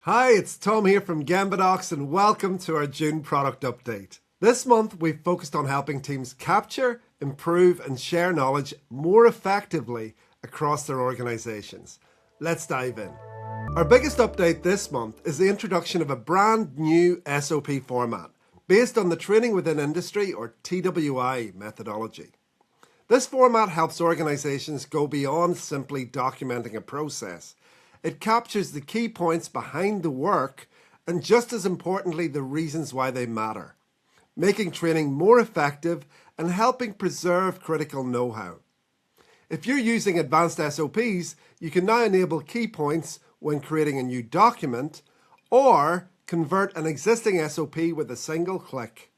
Hi, it's Tom here from Kanbans and welcome to our June product update. This month we've focused on helping teams capture, improve and share knowledge more effectively across their organizations. Let's dive in. Our biggest update this month is the introduction of a brand new SOP format based on the Training Within Industry or TWI methodology. This format helps organizations go beyond simply documenting a process. It captures the key points behind the work and, just as importantly, the reasons why they matter, making training more effective and helping preserve critical know-how. If you're using advanced SOPs, you can now enable key points when creating a new document or convert an existing SOP with a single click.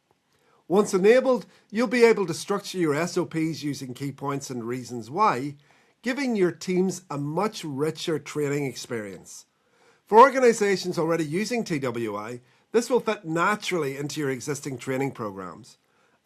Once enabled, you'll be able to structure your SOPs using key points and reasons why, giving your teams a much richer training experience. For organizations already using TWI, this will fit naturally into your existing training programs.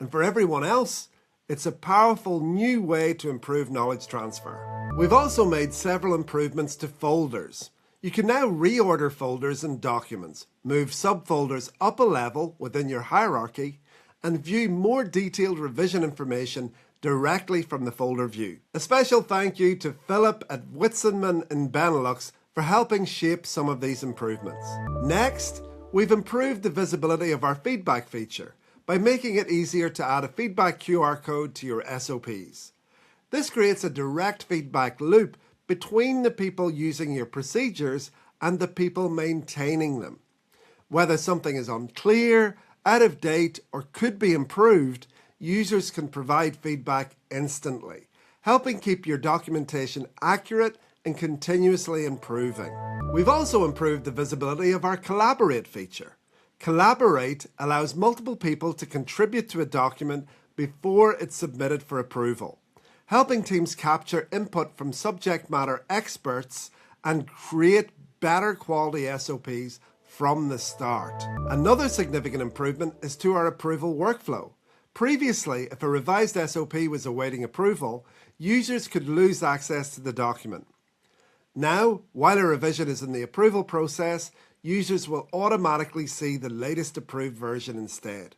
And for everyone else, it's a powerful new way to improve knowledge transfer. We've also made several improvements to folders. You can now reorder folders and documents, move subfolders up a level within your hierarchy, and view more detailed revision information directly from the folder view. A special thank you to Philip at Witsenman in Benelux for helping shape some of these improvements. Next, we've improved the visibility of our feedback feature by making it easier to add a feedback QR code to your SOPs. This creates a direct feedback loop between the people using your procedures and the people maintaining them. Whether something is unclear, out of date, or could be improved, users can provide feedback instantly, helping keep your documentation accurate and continuously improving. We've also improved the visibility of our Collaborate feature. Collaborate allows multiple people to contribute to a document before it's submitted for approval, helping teams capture input from subject matter experts and create better quality SOPs from the start. Another significant improvement is to our approval workflow. Previously, if a revised SOP was awaiting approval, users could lose access to the document. Now, while a revision is in the approval process, users will automatically see the latest approved version instead.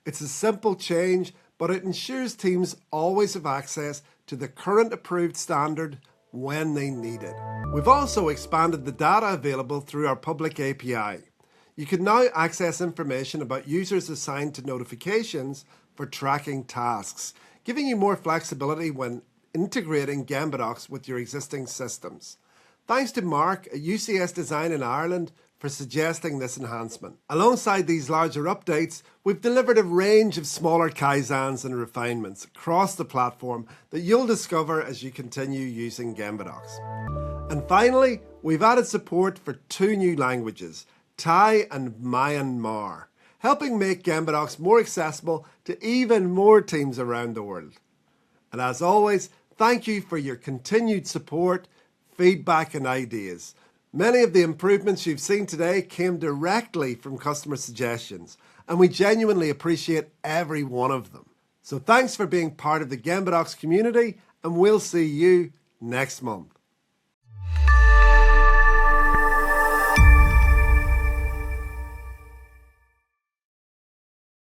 It's a simple change, but it ensures teams always have access to the current approved standard when they need it. We've also expanded the data available through our public API. You can now access information about users assigned to notifications for tracking tasks, giving you more flexibility when integrating Kanbans with your existing systems. Thanks to Mark at UCS Design in Ireland for suggesting this enhancement. Alongside these larger updates, we've delivered a range of smaller kaizens and refinements across the platform that you'll discover as you continue using Kanbans. And finally, we've added support for 2 new languages, Thai and Myanmar, helping make Kanbans more accessible to even more teams around the world. And as always, thank you for your continued support, feedback and ideas. Many of the improvements you've seen today came directly from customer suggestions, and we genuinely appreciate every one of them. So thanks for being part of the Kanbans community, and we'll see you next month.